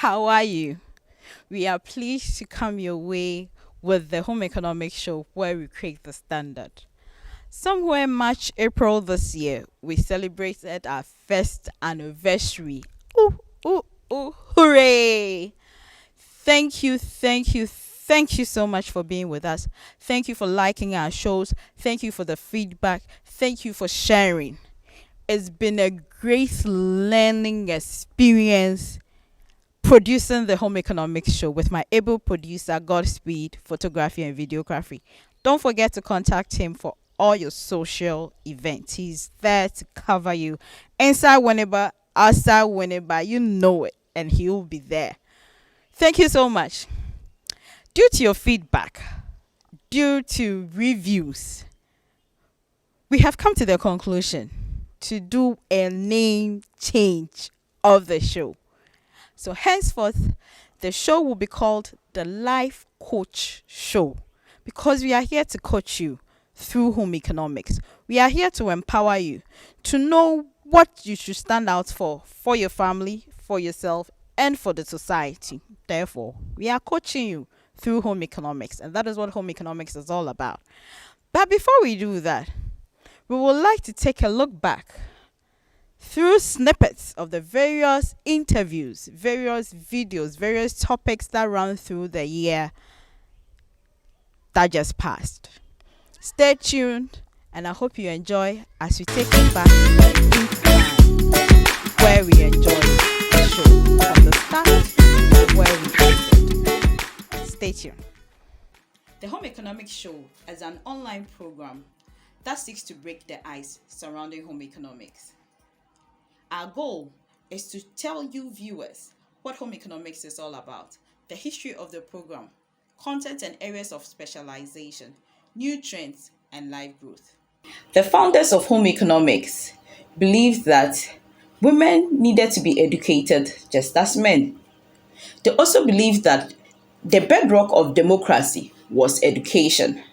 how are you? We are pleased to come your way with the Home Economics Show where we create the standard. Somewhere March, April this year, we celebrated our first anniversary. Ooh, ooh, ooh, hooray! Thank you so much for being with us. Thank you for liking our shows. Thank you for the feedback. Thank you for sharing. It's been a great learning experience producing the Home Economics Show with my able producer, Godspeed Photography and Videography. Don't forget to contact him for all your social events. He's there to cover you inside whenever, outside whenever, you know it, and he'll be there. Thank you so much. Due to your feedback, due to reviews, we have come to the conclusion to do a name change of the show. So henceforth, the show will be called the Life Coach Show because we are here to coach you through home economics. We are here to empower you to know what you should stand out for your family, for yourself, and for the society. Therefore, we are coaching you through home economics, and that is what home economics is all about. But before we do that, we would like to take a look back through snippets of the various interviews, various videos, various topics that run through the year that just passed. Stay tuned, and I hope you enjoy as we take you back into time where we enjoy the show from the start to where we ended. Stay tuned. The Home Economics Show is an online program that seeks to break the ice surrounding home economics. Our goal is to tell you viewers what home economics is all about, the history of the program, content and areas of specialization, new trends, and life growth. The founders of home economics believed that women needed to be educated just as men. They also believed that the bedrock of democracy was education.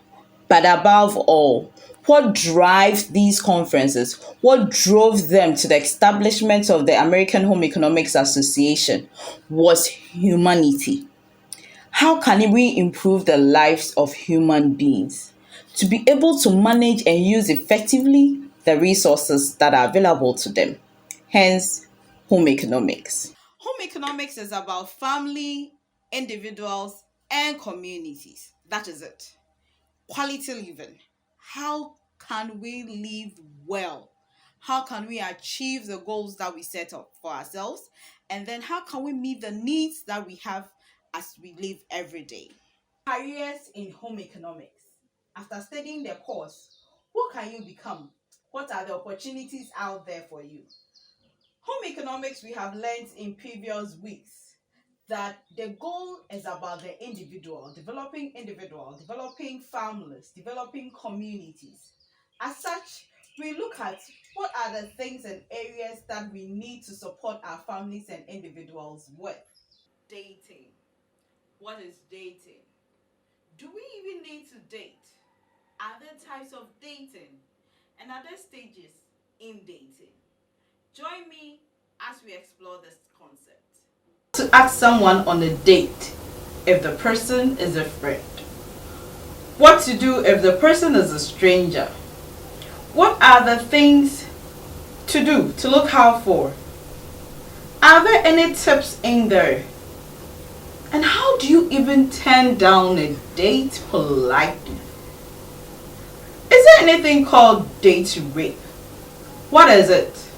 But above all, what drives these conferences, what drove them to the establishment of the American Home Economics Association was humanity. How can we improve the lives of human beings to be able to manage and use effectively the resources that are available to them? Hence, home economics. Home economics is about family, individuals, and communities. That is it. Quality living. How can we live well? How can we achieve the goals that we set up for ourselves? And then how can we meet the needs that we have as we live every day? Careers in home economics. After studying the course, what can you become? What are the opportunities out there for you? Home economics, we have learned in previous weeks that the goal is about the individual, developing families, developing communities. As such, we look at what are the things and areas that we need to support our families and individuals with. Dating. What is dating? Do we even need to date? Are there types of dating? And are there stages in dating? Join me as we explore this concept. To ask someone on a date if the person is a friend. What to do if the person is a stranger. What are the things to do, to look out for? Are there any tips in there? And how do you even turn down a date politely? Is there anything called date rape? What is it?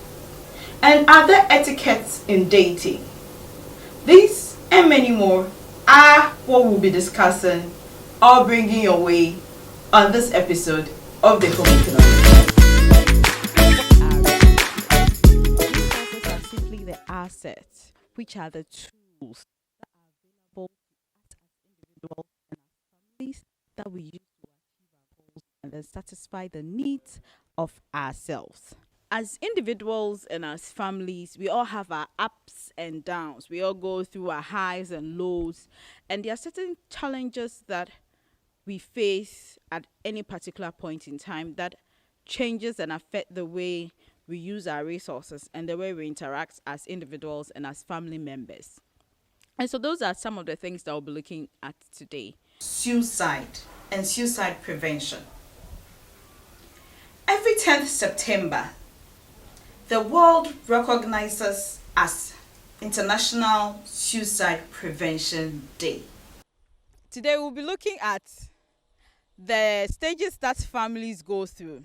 And are there etiquettes in dating? These and many more are what we'll be discussing or bringing your way on this episode of the Home Economics. Resources are simply the assets, which are the tools that are available to us as individuals and as families that we use to achieve our goals and then satisfy the needs of ourselves. As individuals and as families, we all have our ups and downs. We all go through our highs and lows. And there are certain challenges that we face at any particular point in time that changes and affect the way we use our resources and the way we interact as individuals and as family members. And so those are some of the things that we'll be looking at today. Suicide and suicide prevention. Every 10th September, the world recognizes as International Suicide Prevention Day. Today we'll be looking at the stages that families go through.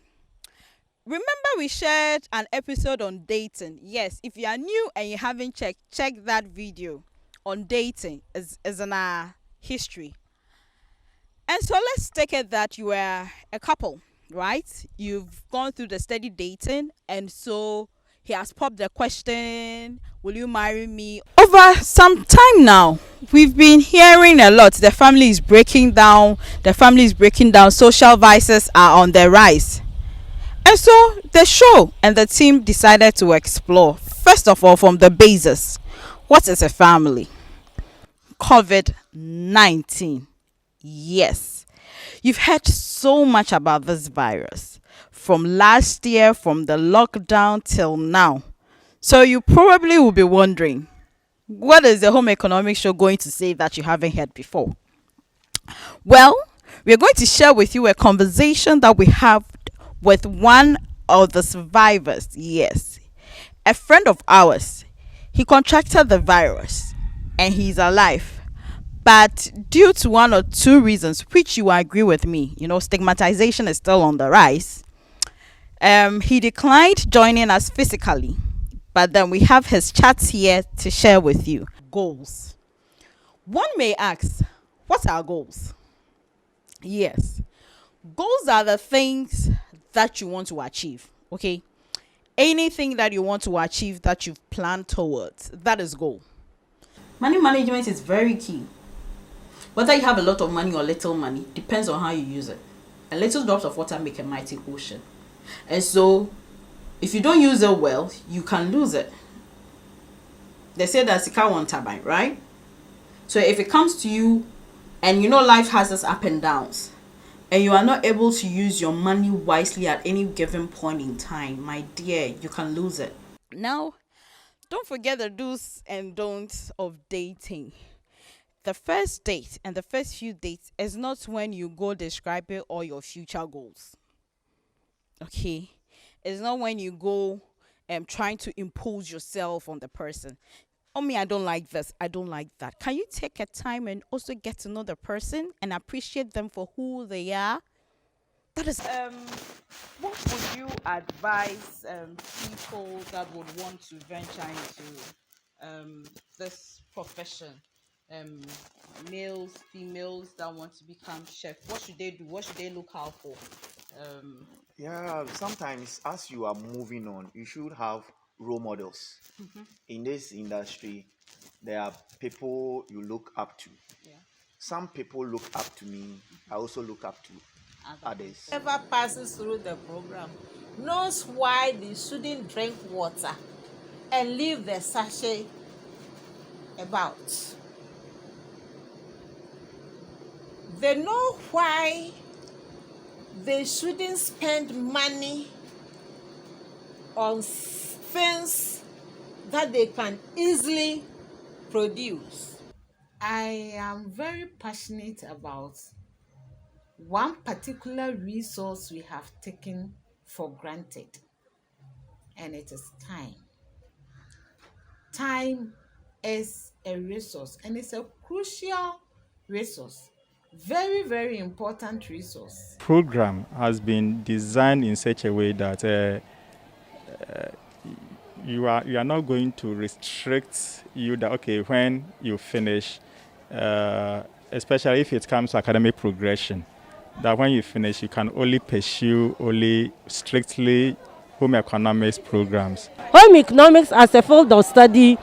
Remember we shared an episode on dating. Yes, if you are new and you haven't check that video on dating as in our history. And so let's take it that you are a couple, right? You've gone through the steady dating, and so he has popped the question, will you marry me? Over some time now, we've been hearing a lot. The family is breaking down. Social vices are on the rise. And so the show and the team decided to explore, first of all, from the basis. What is a family? COVID-19. Yes. You've heard so much about this virus from last year, from the lockdown till now. So you probably will be wondering, what is the home economics show going to say that you haven't heard before? Well, we're going to share with you a conversation that we have with one of the survivors. Yes, a friend of ours. He contracted the virus and he's alive. But due to one or two reasons, which you agree with me, stigmatization is still on the rise. He declined joining us physically. But then we have his chats here to share with you. Goals. One may ask, what are goals? Yes. Goals are the things that you want to achieve, okay? Anything that you want to achieve that you've planned towards, that is goal. Money management is very key. Whether you have a lot of money or little money depends on how you use it. A little drops of water make a mighty ocean. And so, if you don't use it well, you can lose it. They say that sika one turbine, right? So if it comes to you, and life has its up and downs, and you are not able to use your money wisely at any given point in time, my dear, you can lose it. Now, don't forget the do's and don'ts of dating. The first date and the first few dates is not when you go describing all your future goals. Okay? It's not when you go trying to impose yourself on the person. Oh, me, I don't like this. I don't like that. Can you take a time and also get to know the person and appreciate them for who they are? That is. What would you advise people that would want to venture into this profession? Males, females that want to become chef. What should they do? What should they look out for? Yeah, sometimes as you are moving on, you should have role models. In this industry, there are people you look up to. Yeah. Some people look up to me. I also look up to others. Whoever passes through the program knows why they shouldn't drink water and leave the sachet about. They know why they shouldn't spend money on things that they can easily produce. I am very passionate about one particular resource we have taken for granted, and it is time. Time is a resource, and it's a crucial resource. Very, very important resource. Program has been designed in such a way that you are not going to restrict you that okay when you finish, especially if it comes to academic progression, that when you finish you can only pursue only strictly home economics programs. Home economics as a field of study,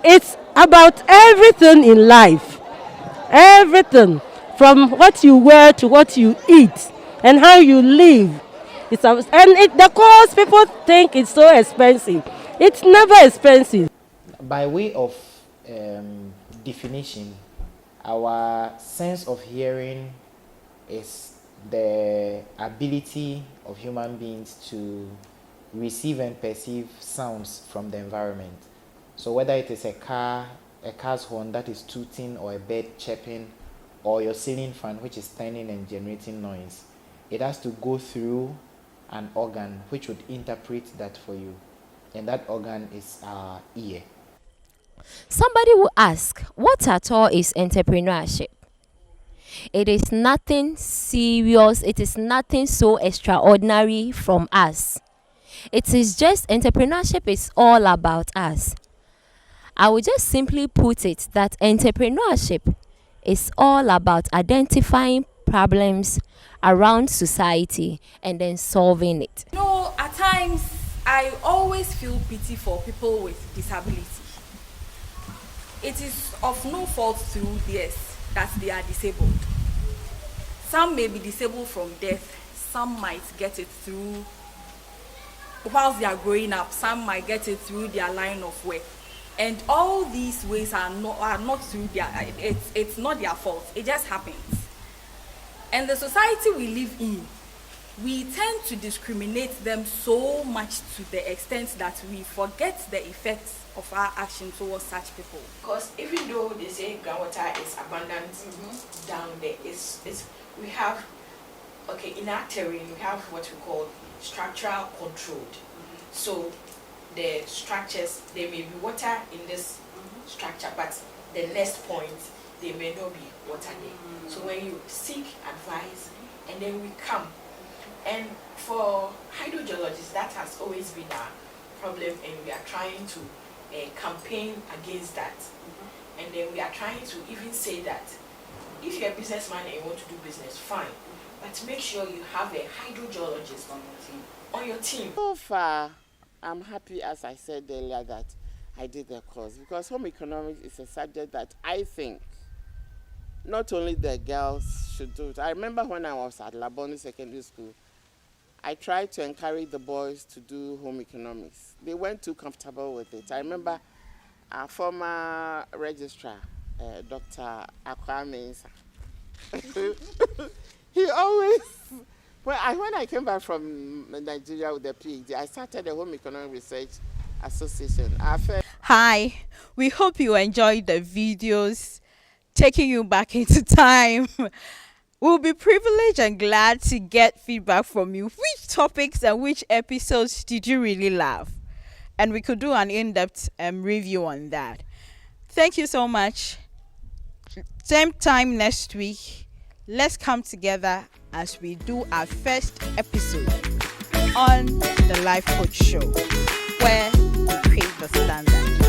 it's about everything in life. Everything from what you wear to what you eat and how you live. The cost, people think it's so expensive. It's never expensive. By way of definition, our sense of hearing is the ability of human beings to receive and perceive sounds from the environment. So whether it is a car, a car's horn that is tooting, or a bird chirping, or your ceiling fan which is turning and generating noise, it has to go through an organ which would interpret that for you. And that organ is our ear. Somebody will ask, what at all is entrepreneurship? It is nothing serious, it is nothing so extraordinary from us. It is just, entrepreneurship is all about us. I would just simply put it that entrepreneurship is all about identifying problems around society and then solving it. At times I always feel pity for people with disability. It is of no fault through theirs that they are disabled. Some may be disabled from death, some might get it through whilst they are growing up, some might get it through their line of work. And all these ways are not through their, it's not their fault, it just happens. And the society we live in, we tend to discriminate them so much to the extent that we forget the effects of our action towards such people. Because even though they say groundwater is abundant down there, we have, in our terrain, we have what we call structural controlled. So the structures, there may be water in this structure, but the next point, there may not be water there. So when you seek advice, and then we come, and for hydrogeologists, that has always been our problem, and we are trying to campaign against that. And then we are trying to even say that if you're a businessman and you want to do business, fine, but make sure you have a hydrogeologist on your team. So far, I'm happy, as I said earlier, that I did the course, because home economics is a subject that I think not only the girls should do it. I remember when I was at Laboni Secondary School, I tried to encourage the boys to do home economics. They weren't too comfortable with it. I remember our former registrar, Dr. Akwame, he always, when I came back from Nigeria with the PhD, I started the Home Economic Research Association. Hi, we hope you enjoyed the videos, taking you back into time. We'll be privileged and glad to get feedback from you. Which topics and which episodes did you really love? And we could do an in-depth review on that. Thank you so much. Same time next week. Let's come together as we do our first episode on the Life Coach Show, where we create the standard.